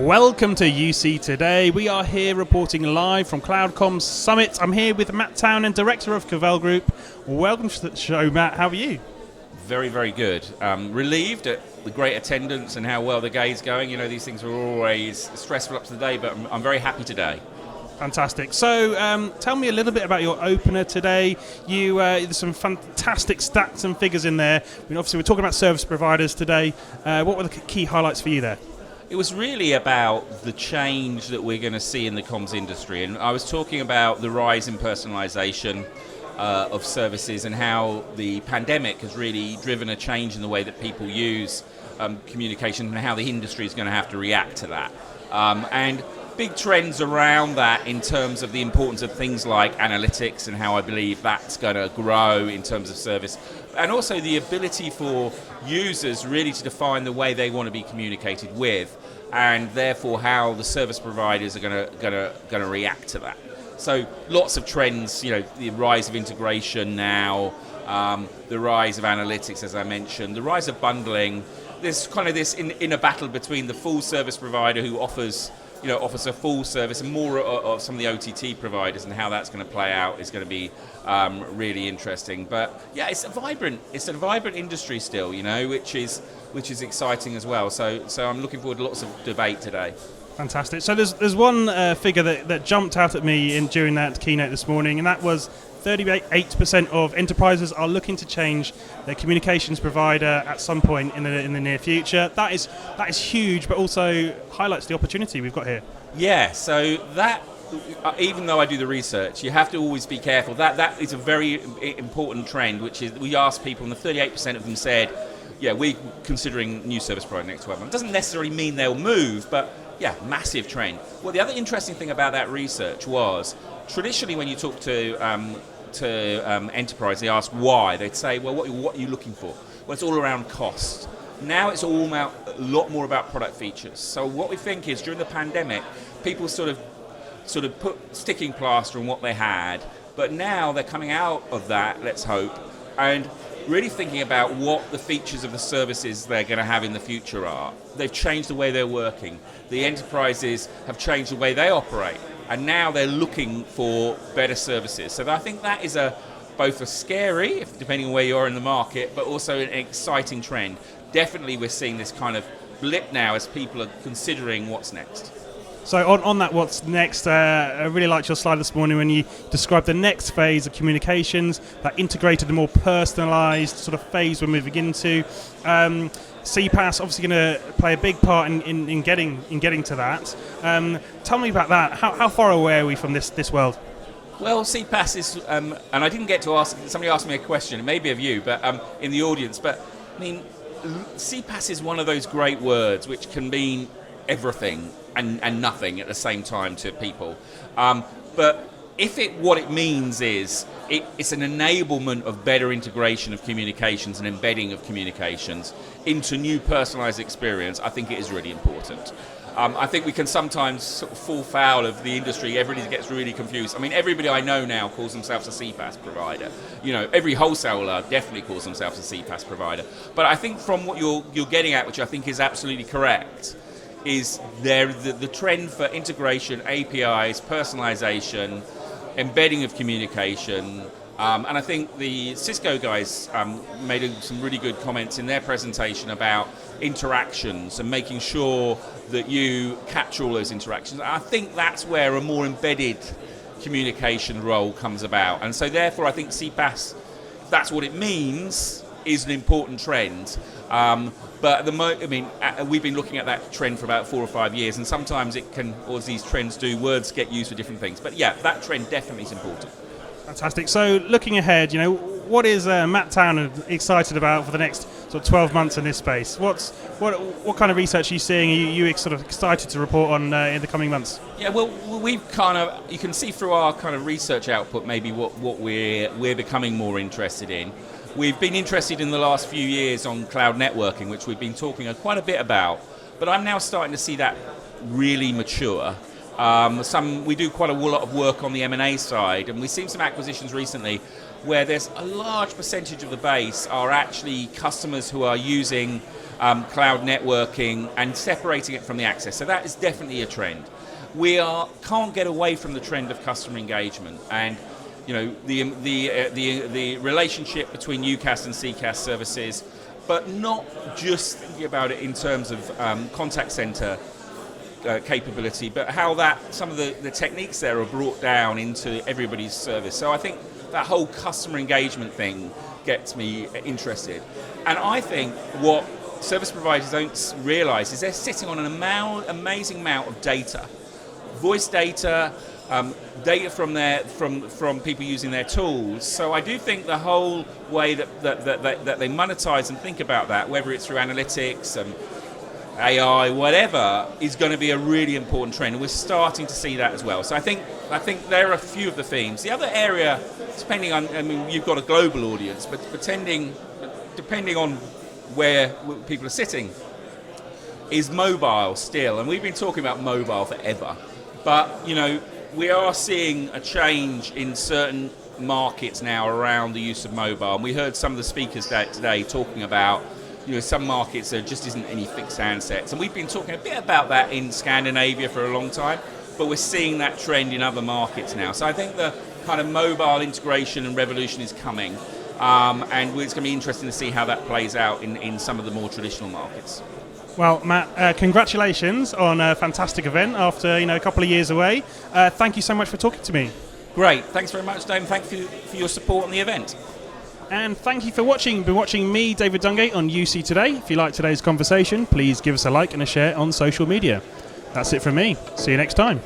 Welcome to UC Today. We are here reporting live from CloudComm Summit. I'm here with Matt Townend, Director of Cavell Group. Welcome to the show, Matt. How are you? Very, very good. Relieved at the great attendance and how well the day's going. You know, these things are always stressful up to the day, but I'm very happy today. Fantastic. So tell me a little bit about your opener today. There's some fantastic stats and figures in there. Obviously, we're talking about service providers today. What were the key highlights for you there? It was really about the change that we're going to see in the comms industry. And I was talking about the rise in personalisation of services and how the pandemic has really driven a change in the way that people use communication and how the industry is going to have to react to that. And big trends around that in terms of the importance of things like analytics and how I believe that's going to grow in terms of service, and also the ability for users really to define the way they want to be communicated with, and therefore how the service providers are going to react to that. So lots of trends, the rise of integration now, the rise of analytics, as I mentioned, the rise of bundling. There's kind of this in a battle between the full service provider who offers a full service, and more of some of the OTT providers, and how that's going to play out is going to be really interesting. But yeah, it's a vibrant industry still, which is exciting as well. So I'm looking forward to lots of debate today. Fantastic. So there's one figure that jumped out at me during that keynote this morning, and that was 38% of enterprises are looking to change their communications provider at some point in the near future. That is huge, but also highlights the opportunity we've got here. Yeah, so that, even though I do the research, you have to always be careful. That is a very important trend, which is we asked people, and the 38% of them said, yeah, we're considering new service provider next 12 months. Doesn't necessarily mean they'll move, but yeah, massive trend. Well, the other interesting thing about that research was, traditionally when you talk to enterprise, they ask why. They'd say, well, what are you looking for? Well, it's all around cost. Now it's a lot more about product features. So what we think is, during the pandemic, people sort of put sticking plaster on what they had, but now they're coming out of that, let's hope, and really thinking about what the features of the services they're going to have in the future are. They've changed the way they're working. The enterprises have changed the way they operate, and now they're looking for better services. So I think that is both a scary, depending on where you are in the market, but also an exciting trend. Definitely we're seeing this kind of blip now as people are considering what's next. So on that what's next, I really liked your slide this morning when you described the next phase of communications, that integrated and more personalised sort of phase we're moving into. CPaaS obviously going to play a big part in getting to that. Tell me about that. How far away are we from this world? Well, CPaaS is, and I didn't get to ask, somebody asked me a question, it may be of you, but in the audience, but I mean, CPaaS is one of those great words which can mean everything and nothing at the same time to people. But what it means is it's an enablement of better integration of communications and embedding of communications into new personalised experience. I think it is really important. I think we can sometimes sort of fall foul of the industry. Everybody gets really confused. I mean, everybody I know now calls themselves a CPaaS provider. Every wholesaler definitely calls themselves a CPaaS provider. But I think from what you're getting at, which I think is absolutely correct, is the trend for integration, APIs, personalization, embedding of communication, and I think the Cisco guys made some really good comments in their presentation about interactions and making sure that you capture all those interactions. I think that's where a more embedded communication role comes about, and so therefore I think CPaaS, if that's what it means, is an important trend. But at the moment, we've been looking at that trend for about 4 or 5 years, and sometimes as these trends do, words get used for different things. But yeah, that trend definitely is important. Fantastic. So looking ahead, what is Matt Townend excited about for the next sort of 12 months in this space? What kind of research are you seeing? Are you sort of excited to report on in the coming months? Yeah, well, you can see through our kind of research output maybe what we're becoming more interested in. We've been interested in the last few years on cloud networking, which we've been talking quite a bit about, but I'm now starting to see that really mature. We do quite a lot of work on the M&A side, and we've seen some acquisitions recently where there's a large percentage of the base are actually customers who are using cloud networking, and separating it from the access. So that is definitely a trend. Can't get away from the trend of customer engagement, and the relationship between UCaaS and CCaaS services, but not just thinking about it in terms of contact center capability, but how some of the techniques there are brought down into everybody's service. So I think that whole customer engagement thing gets me interested. And I think what service providers don't realize is they're sitting on an amazing amount of data. Voice data, data from people using their tools. So I do think the whole way that they monetize and think about that, whether it's through analytics and AI, whatever, is going to be a really important trend, and we're starting to see that as well. So I think there are a few of the themes. The other area, depending on, you've got a global audience, but depending on where people are sitting, is mobile still, and we've been talking about mobile forever. But we are seeing a change in certain markets now around the use of mobile, and we heard some of the speakers today talking about some markets there just isn't any fixed handsets, and we've been talking a bit about that in Scandinavia for a long time, but we're seeing that trend in other markets now. So I think the kind of mobile integration and revolution is coming, and it's going to be interesting to see how that plays out in some of the more traditional markets. Well, Matt, congratulations on a fantastic event after a couple of years away. Thank you so much for talking to me. Great, thanks very much, Dave. Thank you for your support on the event. And thank you for watching. You've been watching me, David Dungay, on UC Today. If you like today's conversation, please give us a like and a share on social media. That's it from me. See you next time.